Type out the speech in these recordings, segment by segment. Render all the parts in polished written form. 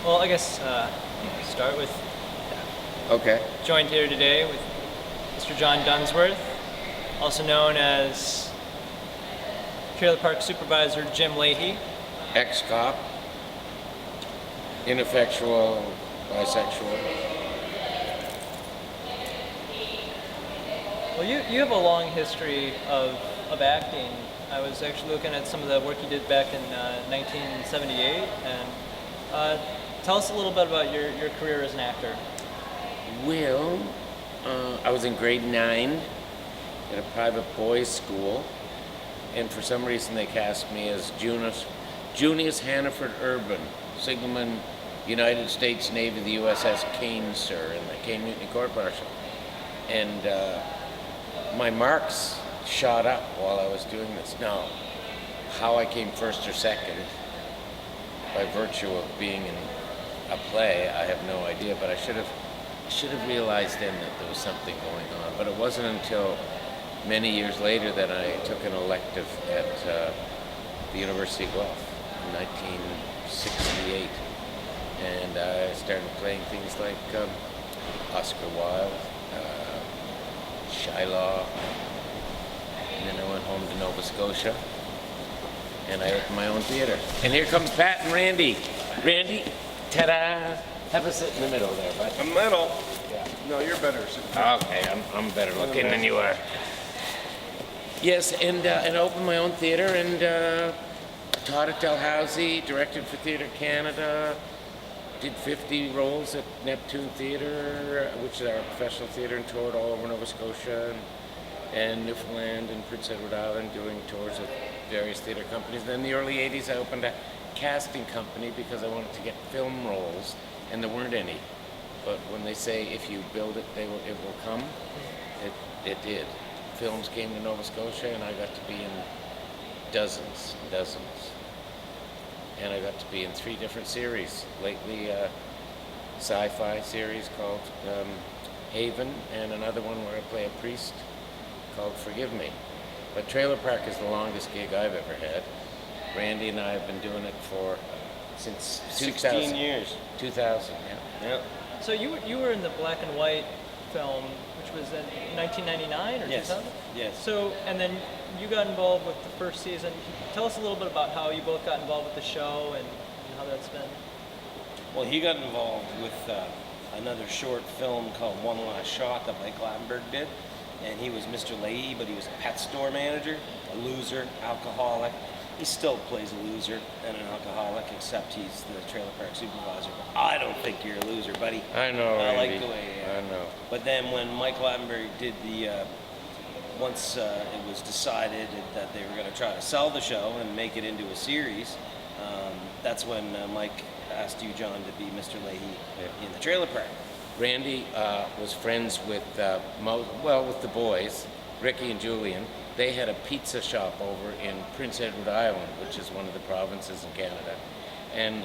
Well, I guess start with Okay. joined here today with Mr. John Dunsworth, also known as Trailer Park Supervisor Jim Lahey. Ex-cop, ineffectual, bisexual. Well, you have a long history of acting. I was actually looking at some of the work you did back in 1978, and tell us a little bit about your career as an actor. Well, I was in grade 9 at a private boys' school, and for some reason they cast me as Junius Hannaford Urban, signalman, United States Navy, the USS Kane, sir, in the Kane Mutiny Court Martial. And my marks shot up while I was doing this. Now, how I came first or second, by virtue of being in a play, I have no idea, but I should have realized then that there was something going on. But it wasn't until many years later that I took an elective at the University of Guelph in 1968. And I started playing things like Oscar Wilde, Shylock, and then I went home to Nova Scotia, and I opened my own theater. And here comes Pat and Randy. Randy, ta-da! Have a sit in the middle there, bud. I'm metal. Yeah. No, you're better. Okay, I'm better looking than you are. Yes, and I opened my own theater and taught at Dalhousie, directed for Theatre Canada, did 50 roles at Neptune Theatre, which is our professional theatre, and toured all over Nova Scotia and Newfoundland and Prince Edward Island, doing tours with various theatre companies. Then in the early 80s, I opened a casting company because I wanted to get film roles, and there weren't any. But when they say if you build it, it will come, it did. Films came to Nova Scotia, and I got to be in dozens and dozens. And I got to be in 3 different series. Lately, a sci-fi series called Haven, and another one where I play a priest called Forgive Me. But Trailer Park is the longest gig I've ever had. Randy and I have been doing it since 16 years. 2000, yeah. Yeah. So you were in the black and white film, which was in 1999 or Yes. 2000? Yes. So, and then you got involved with the first season. Tell us a little bit about how you both got involved with the show and how that's been. Well, he got involved with another short film called One Last Shot that Mike Lattenberg did. And he was Mr. Lahey, but he was a pet store manager, a loser, alcoholic. He still plays a loser and an alcoholic, except he's the Trailer Park Supervisor. I don't think you're a loser, buddy. I know, I Randy. like the way. I know. But then when Mike Lattenberg did once it was decided that they were going to try to sell the show and make it into a series, that's when Mike asked you, John, to be Mr. Lahey in the Trailer Park. Randy was friends with with the boys, Ricky and Julian. They had a pizza shop over in Prince Edward Island, which is one of the provinces in Canada. And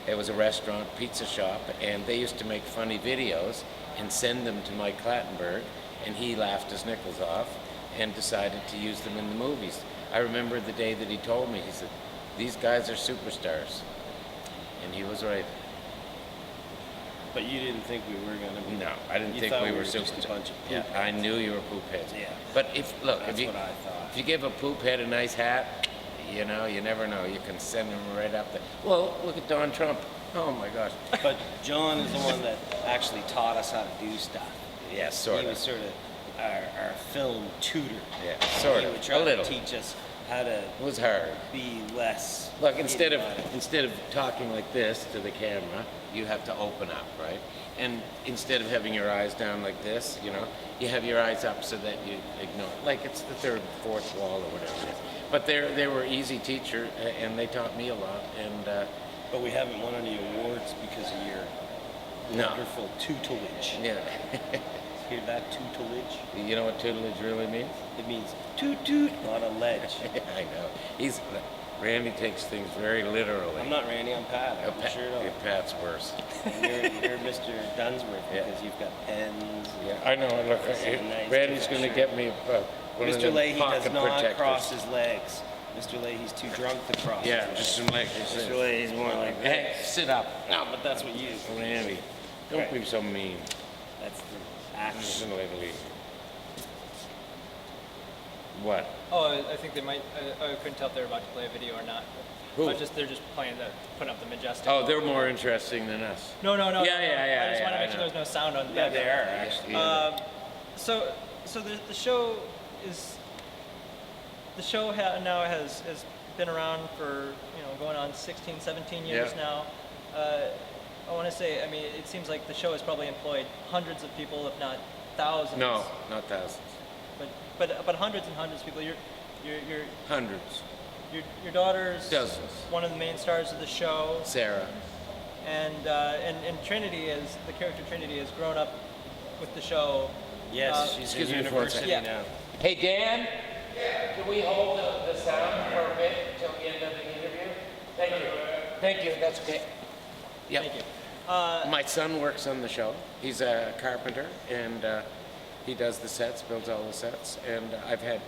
it was a restaurant, pizza shop, and they used to make funny videos and send them to Mike Lattenberg, and he laughed his nickels off and decided to use them in the movies. I remember the day that he told me, he said, "These guys are superstars." And he was right. But you didn't think we were going to be? No, I didn't think we were just a superstars. bunch of Yeah, poop. I knew you were poop heads. Yeah. But if That's what I thought. If you give a poop head a nice hat, you never know. You can send him right up there. Well, look at Don Trump. Oh my gosh. But John is the one that actually taught us how to do stuff. Yeah, sort He of. was sort of our film tutor. Yeah, sort He of. would try A little. to teach us how to It was hard. be less. Look, instead idiotic. of talking like this to the camera, you have to open up, right? And instead of having your eyes down like this, you have your eyes up so that you ignore, like it's the third, fourth wall or whatever it is. But they were easy teacher, and they taught me a lot. And But we haven't won any awards because of your No. wonderful tutelage. yeah, Hear that, tutelage? you know what tutelage really means? It means toot toot, not a ledge. I know. Randy takes things very literally. I'm not Randy, I'm Pat. Oh, I'm sure yeah, don't. Pat's worse. You're Mr. Dunsworth Yeah. because you've got pens. Yeah, I know. Look, It's a nice Randy's going to shirt. get me one of Mr. them Lahey pocket does not protectors. cross his legs. Mr. Lahey's too drunk to cross. Yeah, the just road. some like Mr. Lahey's more like Hey, this. sit up. No, but that's what you. Randy, don't Right. be so mean. That's the action. Listen, Lee. What? Oh, I think they might. I couldn't tell if they were about to play a video or not. Who? They're just playing putting up the majestic. Oh, they're more interesting than us. No. Yeah, no. yeah, I just want to I make sure know. there's no sound on the Yeah, background. they are actually. So the show is now has been around for going on 16, 17 years Yeah. now. I want to say, I mean, it seems like the show has probably employed hundreds of people, if not thousands. No, not thousands. But hundreds and hundreds of people. Your Hundreds. your daughter's Dozens. one of the main stars of the show, Sarah. and Trinity is the character. Trinity has grown up with the show. Yes, she's excuse in me for a university second. now. Hey, Dan? Can we hold the sound for a bit until the end of the interview? Thank you. Thank you, that's okay. Yep. Thank you. My son works on the show. He's a carpenter, and he does the sets, builds all the sets. And I've had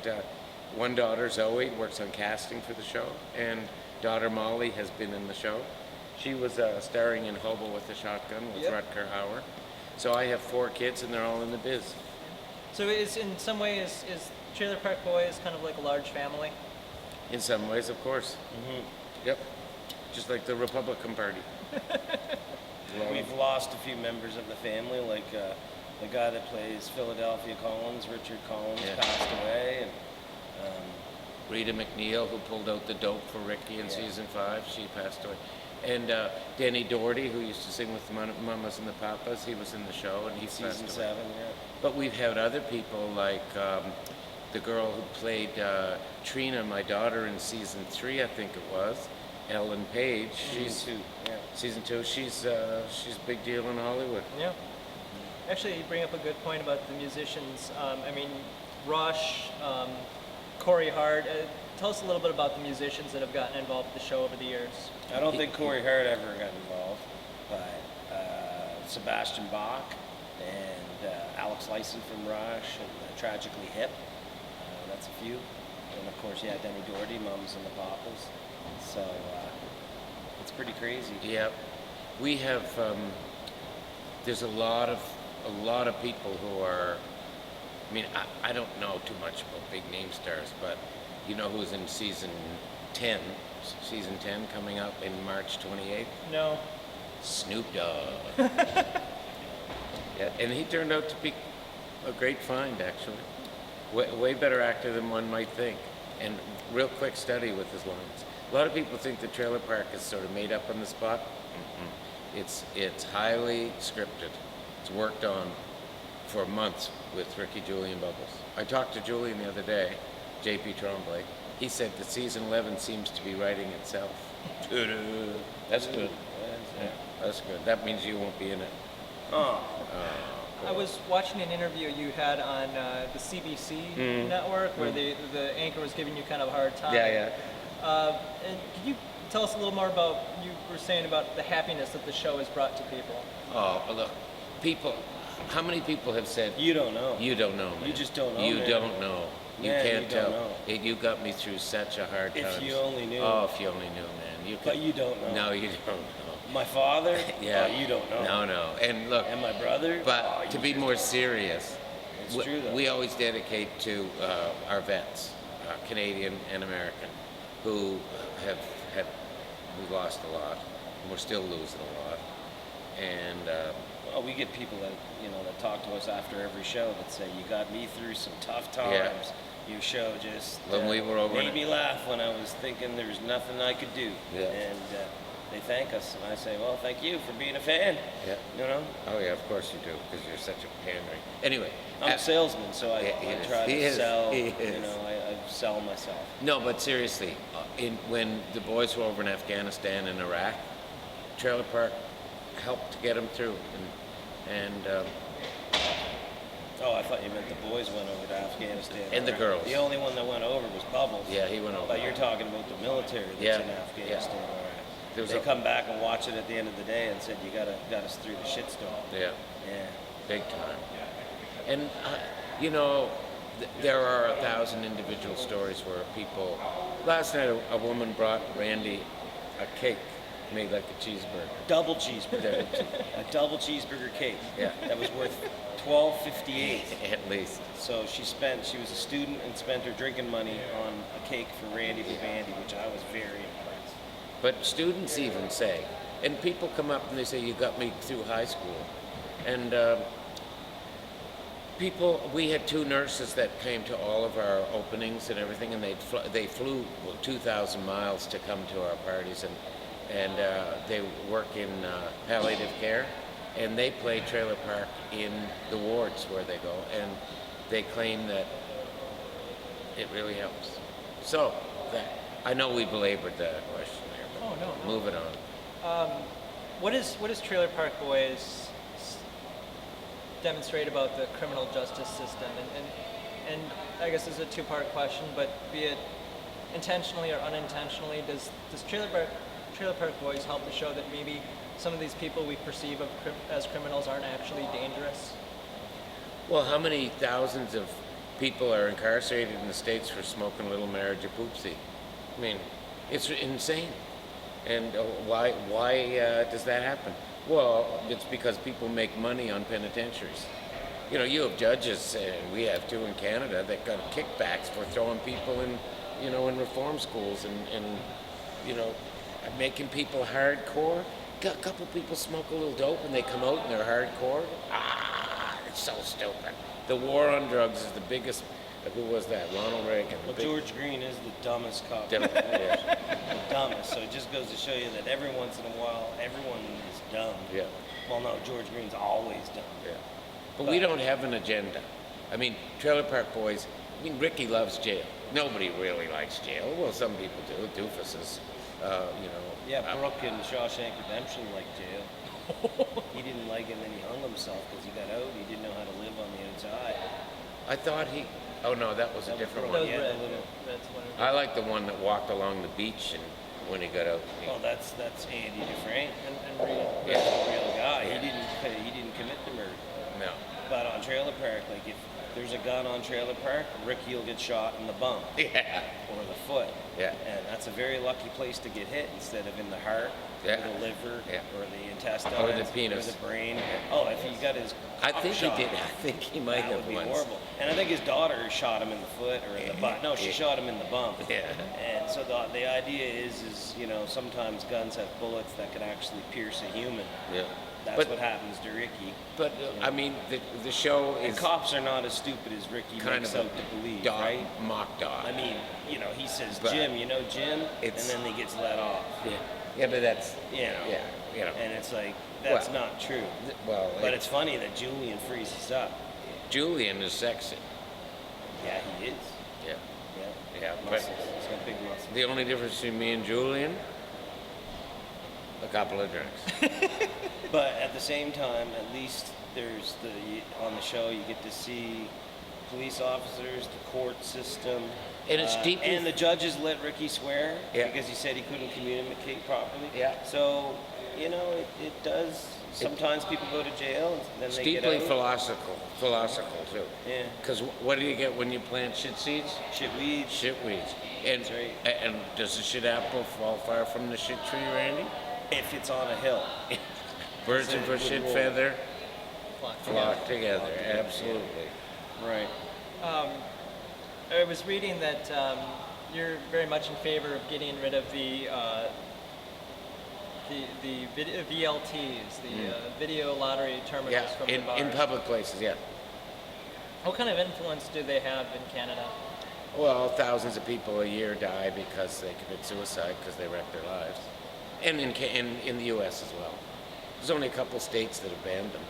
one daughter, Zoe, works on casting for the show, and daughter Molly has been in the show. She was starring in Hobo with a Shotgun with Yep. Rutger Hauer. So I have 4 kids, and they're all in the biz. So is in some ways is Trailer Park Boys kind of like a large family? In some ways, of course. Yep. Just like the Republican Party. We've lost a few members of the family, like the guy that plays Philadelphia Collins, Richard Collins, Yeah. passed away, and Rita McNeil, who pulled out the dope for Ricky in Yeah. season 5, she passed away. And Danny Doherty, who used to sing with the Mamas and the Papas, he was in the show and he season passed away. 7, yeah. But we've had other people like the girl who played Trina, my daughter, in season 3, I think it was, Ellen Page. She's Season 2, yeah. season 2. She's a big deal in Hollywood. Yeah. Actually, you bring up a good point about the musicians. I mean, Rush, Corey Hart. Tell us a little bit about the musicians that have gotten involved with the show over the years. I don't think Corey Hart ever got involved, but Sebastian Bach and Alex Lyson from Rush and Tragically Hip. That's a few. And of course, yeah, Denny Doherty, Mums and the Papas. So it's pretty crazy. Yeah, we have. There's a lot of people who are. I mean, I don't know too much about big name stars, but you know who's in season 10? Season 10 coming up in March 28th. No. Snoop Dogg. Yeah, and he turned out to be a great find, actually. Way better actor than one might think, and real quick study with his lines. A lot of people think the Trailer Park is sort of made up on the spot. It's highly scripted. It's worked on for months with Ricky, Julian, Bubbles. I talked to Julian the other day, J.P. Tremblay. He said that season 11 seems to be writing itself. That's good. Yeah, that's good. That means you won't be in it. Oh, I was watching an interview you had on the CBC network where the anchor was giving you kind of a hard time. Yeah. And could you tell us a little more about, you were saying about the happiness that the show has brought to people? Oh, look, people, how many people have said, you don't know. you don't know, man. You just don't know, You man. don't know. You Man, can't you don't tell. know. You got me through such a hard time. If you only knew. Oh, if you only knew, man. You But could- you don't know. No, you don't know. My father? Yeah. Oh, you don't know. No. And look, And my brother? but Oh, to you be just more don't. serious, It's true, though. we always dedicate to our vets, Canadian and American, who we lost a lot, and we're still losing a lot. And Well, we get people that that talk to us after every show that say, "You got me through some tough times. Yeah. Your show just When we were over in made it." me laugh when I was thinking there was nothing I could do." Yeah. And they thank us, and I say, "Well, thank you for being a fan." yeah. You know, Oh yeah, of course you do, because you're such a pandering. Anyway, I'm a salesman, so I Yeah, he is. try He to is. sell. He You is. know, I sell myself. no, but seriously, when the boys were over in Afghanistan and Iraq, Trailer Park helped to get them through, and Oh, I thought you meant the boys went over to Afghanistan. And the Right. girls. The only one that went over was Bubbles. yeah, he went over. But you're talking about the military that's Yeah, in Afghanistan. yeah. All right. There was They a- come back and watch it at the end of the day and said, "You got us through the shitstorm." Yeah, Yeah. big time. And you know, There are 1,000 individual stories where people. Last night, a woman brought Randy a cake made like a cheeseburger. Double cheeseburger. A double cheeseburger cake. Yeah. That was worth $12.58. At least. So she was a student and spent her drinking money on a cake for Randy Vivandy, which I was very impressed. But students even say, and people come up and they say, "You got me through high school," and we had 2 nurses that came to all of our openings and everything, and they flew 2,000 miles to come to our parties, and they work in palliative care, and they play trailer park in the wards where they go, and they claim that it really helps. So, I know we belabored the question there, but Oh, no. move it on. What is Trailer Park Boys demonstrate about the criminal justice system? And I guess this is a 2-part question, but be it intentionally or unintentionally, does Trailer Park Boys help to show that maybe some of these people we perceive as criminals aren't actually dangerous? Well, how many thousands of people are incarcerated in the States for smoking Little Marriage of Poopsie? I mean, it's insane. And why does that happen? Well, it's because people make money on penitentiaries. You know, you have judges, and we have too in Canada, that got kickbacks for throwing people in, in reform schools and making people hardcore. A couple people smoke a little dope and they come out and they're hardcore. It's so stupid. The war on drugs is the biggest. Who was that? Ronald Reagan. Well, George Green is the dumbest cop. Yeah. The dumbest. So it just goes to show you that every once in a while, everyone is dumb. Yeah. Well, no, George Green's always dumb. Yeah. But we don't have an agenda. I mean, Trailer Park Boys, Ricky loves jail. Nobody really likes jail. Well, some people do, doofuses, Yeah, Brooke in Shawshank Redemption liked jail. He didn't like it and then he hung himself because he got out. He didn't know how to live on the outside. I thought oh no, that was a That was different Brooke. one. Those Yeah, red, the little- red's one. I like the one that walked along the beach and when he got out. Oh, that's Andy Dufresne. And real. Yeah. That's a real guy. Yeah. He didn't commit the murder. No. But on Trailer Park, like if there's a gun on Trailer Park, Ricky will get shot in the bum Yeah. or the foot. Yeah. And that's a very lucky place to get hit instead of in the heart, Yeah. or the liver, Yeah. or the intestines, Or the penis. or the brain. Oh, if he got his I cock think shot, he did. I think he might that have would be once. horrible. And I think his daughter shot him in the foot or in the butt. No, she Yeah. shot him in the bum. Yeah. And so the idea is sometimes guns have bullets that can actually pierce a human. Yeah. That's But- what happens to Ricky. But I mean, the show And is cops are not as stupid as Ricky kind makes of out to believe, dog, right? mock dog. I mean, he says, But Jim, Jim, and it's- then he gets let off. Yeah. Yeah, but that's Yeah. And it's like, that's Well, not true. well, But it's funny that Julian freezes up. Julian is sexy. Yeah, he is. Yeah. Yeah. Yeah, but Muscles. He's got big muscles. the only difference between me and Julian, a couple of drinks. But at the same time, at least on the show you get to see police officers, the court system, And it's deeply- and the judges let Ricky swear Yeah. because he said he couldn't communicate properly. Yeah. So it does. Sometimes people go to jail and then It's they get deeply out. philosophical too. Yeah. Because what do you get when you plant shit seeds? Shit weeds. Shit weeds. And That's right. and does the shit apple fall far from the shit tree, Randy? If it's on a hill. Birds Then of it a would shit roll. feather Flock flock together. Flock together, Absolutely. Right. I was reading that you're very much in favor of getting rid of the VLTs, the video lottery terminals Yeah, from the bars. in public places, yeah. What kind of influence do they have in Canada? Well, thousands of people a year die because they commit suicide because they wreck their lives, and in the U.S. as well. There's only a couple states that have banned them.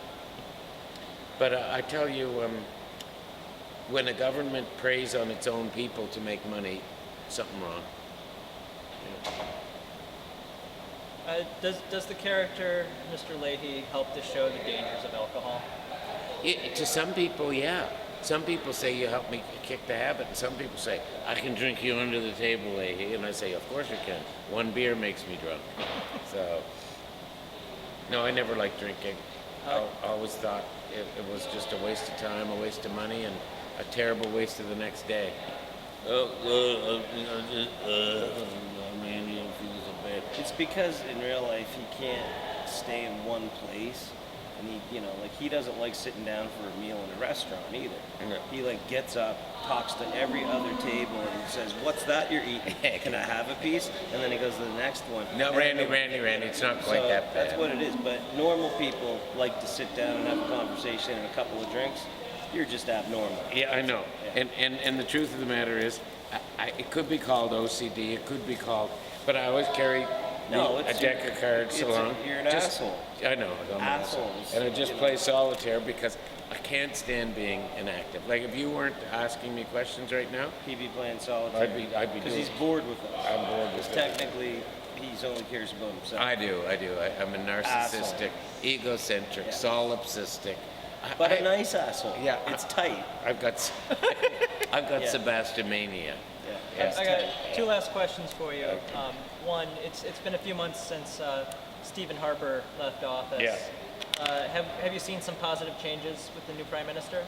But I tell you, when a government preys on its own people to make money, something wrong. Does the character, Mr. Lahey, help to show the dangers of alcohol? To some people, yeah. Some people say you help me kick the habit, and some people say I can drink you under the table, Lahey, and I say of course you can. One beer makes me drunk. So, no, I never liked drinking. I always thought it was just a waste of time, a waste of money, and a terrible waste of the next day. Randy feels a bit. It's because in real life he can't stay in one place, and he doesn't like sitting down for a meal in a restaurant either. No. He like gets up, talks to every other table, and says, "What's that you're eating? Can I have a piece?" And then he goes to the next one. No, And Randy, then- it's not quite So that bad. that's what it is. But normal people like to sit down and have a conversation and a couple of drinks. You're just abnormal. Yeah, I know. Yeah. And the truth of the matter is, it could be called OCD. It could be called, but I always carry a deck of cards along. You're an asshole. I know. I'm an asshole. Assholes. And I just play solitaire because I can't stand being inactive. Like if you weren't asking me questions right now, He'd be playing solitaire. I'd be because doing. he's bored with us. I'm bored with it. Technically, he's only cares about himself. I do. I'm a narcissistic, egocentric, Yeah. solipsistic. But a nice asshole. Yeah. It's tight. I've got Yeah. Sebastomania. Yeah. Yeah. I got two last questions for you. One, it's been a few months since Stephen Harper left office. Yeah. Have you seen some positive changes with the new prime minister?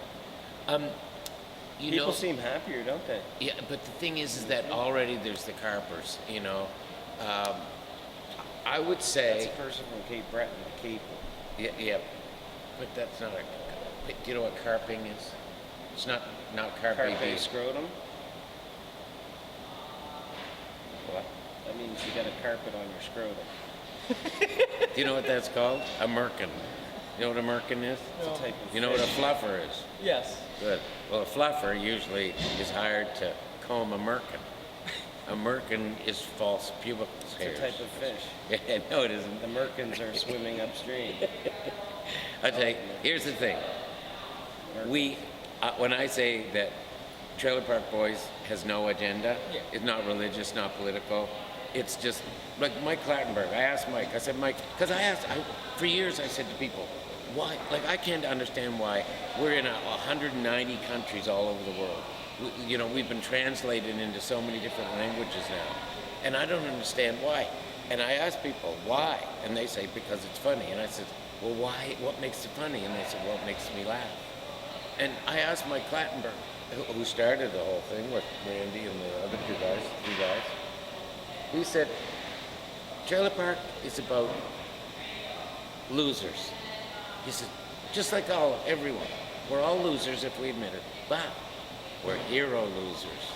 You People know, seem happier, don't they? yeah, but the thing is that already there's the carpers. I would That's say, a person from Cape Breton, the Cape. yeah, but that's not a. Do you know what carping is? It's not carpe Carpe diem. scrotum. What? That means you got a carpet on your scrotum. Do you know what that's called? A merkin. You know what a merkin is? It's a type of You know what a fish. fluffer is? Yes. Good. Well, a fluffer usually is hired to comb a merkin. A merkin is false pubic hairs. It's a type of fish. Yeah, no, it isn't. The merkins are swimming upstream. I tell you, here's the thing. When I say that Trailer Park Boys has no agenda, Yeah. it's not religious, not political. It's just like Mike Clattenburg. I asked Mike. I said, Mike, because for years I said to people, why? Like I can't understand why we're in 190 countries all over the world. We've been translated into so many different languages now, and I don't understand why. And I ask people why, and they say because it's funny. And I said, well, why? What makes it funny? And they said, well, it makes me laugh. And I asked Mike Clattenburg, who started the whole thing with Randy and the other three guys. He said, Trailer Park is about losers. He said, just like everyone. We're all losers if we admit it, but we're hero losers.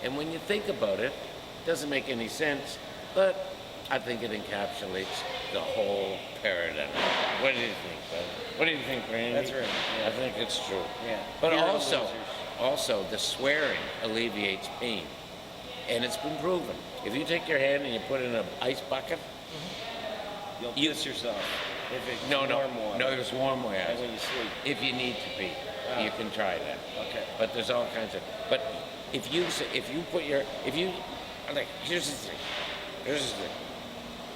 And when you think about it, it doesn't make any sense, but I think it encapsulates the whole paradigm. What do you think, bud? What do you think, Randy? That's right, yeah. I think it's true. Yeah. But Hero also, losers. also, the swearing alleviates pain. And it's been proven. If you take your hand and you put it in an ice bucket, You'll You- piss yourself. If it's no, warm water. no, it's warm water. And when you sleep. If you need to be, Ah. you can try that. Okay. But there's all kinds of. But if you like, here's the thing.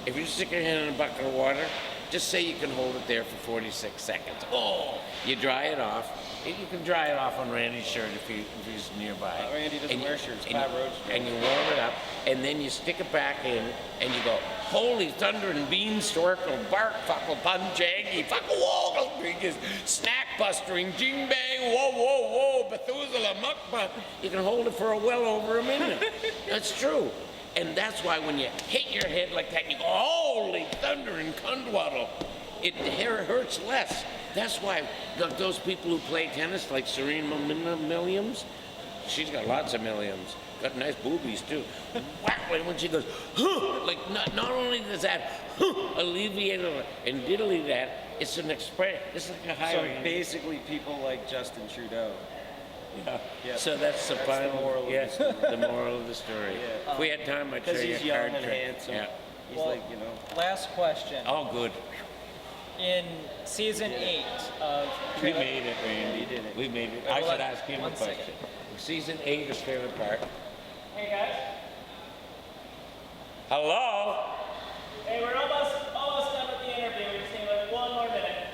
If you stick your hand in a bucket of water, just say you can hold it there for 46 seconds. Oh, you dry it off. You can dry it off on Randy's shirt if he's nearby. Randy doesn't wear shirts. And, Pat Roach does. and you warm it up, and then you stick it back in, and you go, holy thunder and beanstalk, bark, fuckle, punjaggy, fuckle, whoa, snack bustering, jing bang, whoa, whoa, whoa, Bethuselah, mukbang. You can hold it for well over a minute. That's true. And that's why when you hit your head like that, you go, holy thunder and cundwaddle, it hurts less. That's why those people who play tennis, like Serena Williams, she's got lots of millions, got nice boobies too. Whack, when she goes, huh, like not only does that alleviate and diddly that, it's an expression. It's like a So higher. basically, people like Justin Trudeau. Yeah. Yeah. So that's the That's final the moral of the yeah, story. the moral of the story. Yeah. If we had time, I'd show Because you he's a young card and trick. handsome. Yeah. He's Well, like, Last question. Oh, good. In season 8 of We Trailer made it, Randy. We did it. We made it. Well, I should let- ask him a one question. second. Season 8 of Trailer Park. Hey guys. Hello? Hey, we're almost done with the interview. We just need like one more minute.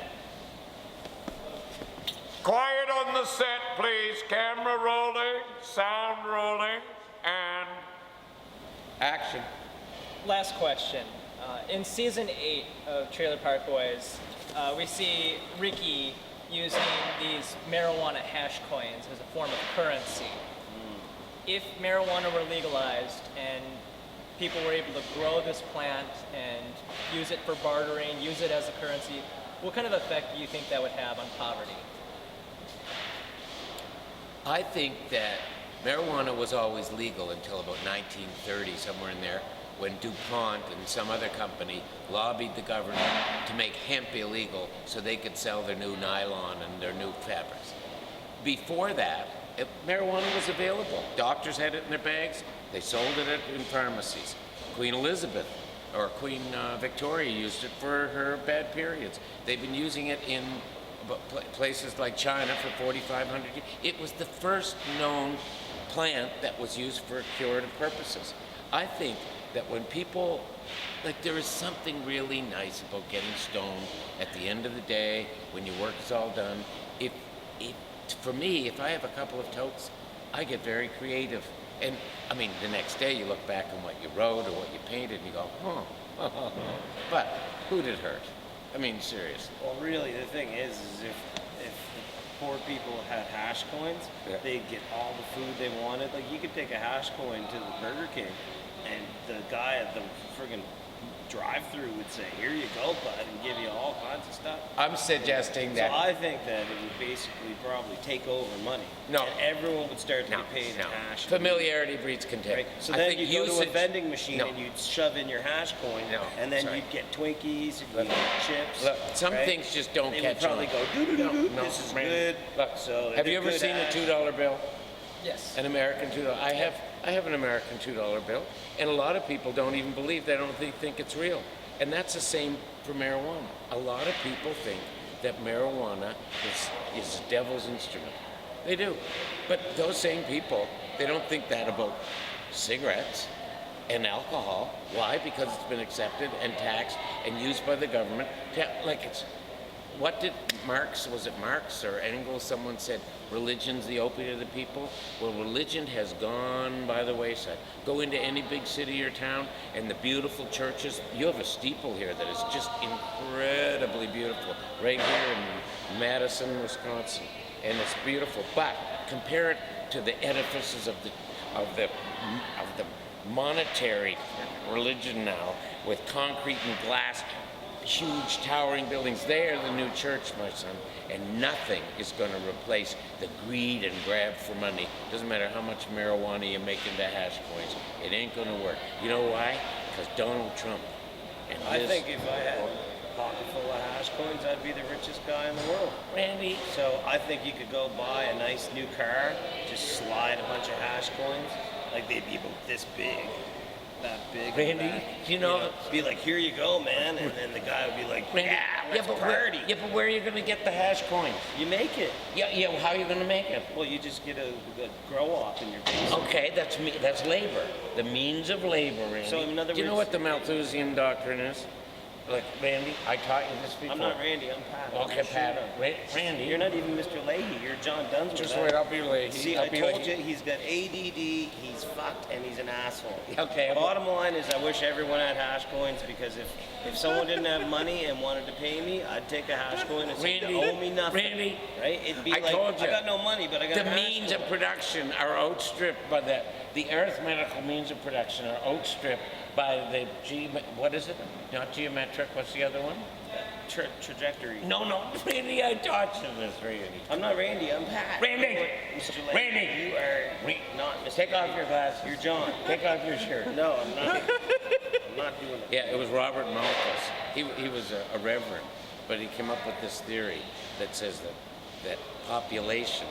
Quiet on the set, please. Camera rolling, sound rolling, and Action. Last question. In season 8 of Trailer Park Boys, we see Ricky using these marijuana hash coins as a form of currency. If marijuana were legalized and people were able to grow this plant and use it for bartering, use it as a currency, what kind of effect do you think that would have on poverty? I think that marijuana was always legal until about 1930, somewhere in there, when DuPont and some other company lobbied the government to make hemp illegal so they could sell their new nylon and their new fabrics. Before that, marijuana was available. Doctors had it in their bags. They sold it in pharmacies. Queen Elizabeth or Queen Victoria used it for her bad periods. They've been using it in places like China for 4,500 years. It was the first known plant that was used for curative purposes. I think that when people, like, there is something really nice about getting stoned at the end of the day when your work is all done. For me, if I have a couple of totes, I get very creative. And I mean, the next day you look back on what you wrote or what you painted and you go, huh. But who did it hurt? I mean, seriously. Well, really, the thing is if poor people had hash coins, they'd get all the food they wanted. Like, you could take a hash coin to the Burger King, and the guy at the friggin' drive-through would say, "Here you go, bud," and give you all kinds of stuff. I'm suggesting that. So I think that it would basically probably take over money. No. And everyone would start to get paid in hash. Familiarity breeds contempt. Right? So I then think you go to a usage- vending machine No. and you'd shove in your hash coin, No, and then sorry. you'd get Twinkies, and Look, you'd get chips. Look, some right? things just don't They catch would probably on. go, doo-doo-doo-doo, No, this is man. good. Look, So have they're you ever good seen hash. a $2 bill? Yes. An American $2. I have an American $2 bill, and a lot of people don't even believe. They don't think it's real, and that's the same for marijuana. A lot of people think that marijuana is the devil's instrument. They do, but those same people, they don't think that about cigarettes and alcohol. Why? Because it's been accepted and taxed and used by the government. Like, it's, what did was it Marx or Engels, someone said, religion's the opiate of the people? Well, religion has gone by the wayside. Go into any big city or town and the beautiful churches, you have a steeple here that is just incredibly beautiful, right here in Madison, Wisconsin, and it's beautiful. But compare it to the edifices of the monetary religion now, with concrete and glass, huge towering buildings. They are the new church, my son, and nothing is going to replace the greed and grab for money. Doesn't matter how much marijuana you make into hash coins, it ain't going to work. You know why? Because Donald Trump and I his... think if I had a pocket full of hash coins, I'd be the richest guy in the world. Randy, So I think you could go buy a nice new car, just slide a bunch of hash coins, like they'd be about this big, that big. in the Randy, back, you know- be like, "Here you go, man," and then the guy would be like, Randy, let's but party. where are you going to get the hash coins? You make it. Yeah, well, how are you going to make it? Well, you just get a grow op in your basement. Okay, that's labor. The means of labor, Randy. So, in other do you know words- what the Malthusian doctrine is? Like, Randy, I taught you this before. I'm not Randy, I'm Pat. Okay, Pat. Randy. You're not even Mr. Leahy, you're John Dunsworth. Just wait, I'll be Leahy. See, I told you, he's got ADD, he's fucked, and he's an asshole. Okay. Bottom line is, I wish everyone had hash coins, because if someone didn't have money and wanted to pay me, I'd take a hash coin and say, Randy, they owe me nothing. Randy, right? It'd be I like, told you. I got no money, but I got The a hash means coin. of production are outstripped by the arithmetical means of production are outstripped by the what is it? Not geometric, what's the other one? Trajectory. No, Randy, I taught you this, Randy. I'm not Randy, I'm Pat. Randy! Mr. Leahy, Randy! you are not Mr. Take off Leahy. your glasses. You're John. Take off your shirt. No, I'm not. I'm not doing it. Yeah, it was Robert Malthus. He was a reverend, but he came up with this theory that says that population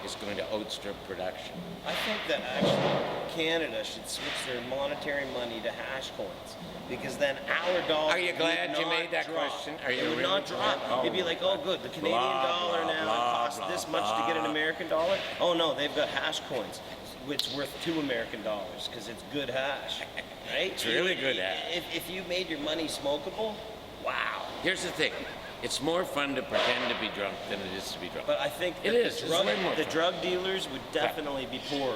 is going to outstrip production. I think that actually Canada should switch their monetary money to hash coins, because then our dollar. Are you glad would you not made that drop. question? Are you It would really not drop. glad? It'd be like, oh, good, the Canadian dollar blah, now blah, costs blah, this much to get an blah. American dollar. Oh no, they've got hash coins. It's worth $2 American because it's good hash, right? It's really good hash. If you made your money smokable, wow. Here's the thing. It's more fun to pretend to be drunk than it is to be drunk. But I think It that is. It's way more the fun. drug dealers would definitely be poorer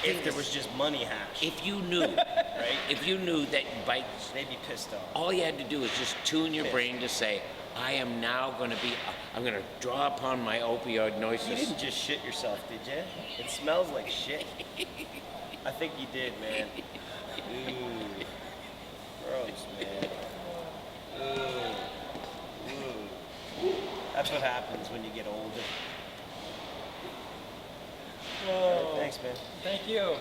thing if there is- was just money hash. If you knew, Right? if you knew that by They'd be pissed off. all you had to do is just tune your brain to say, I am now going to be, I'm going to draw upon my opioid You noises. didn't just shit yourself, did you? It smells like shit. I think you did, man. Ooh. Gross, man. Ooh. Ooh. That's what happens when you get older. Whoa. Thanks, man. Thank you.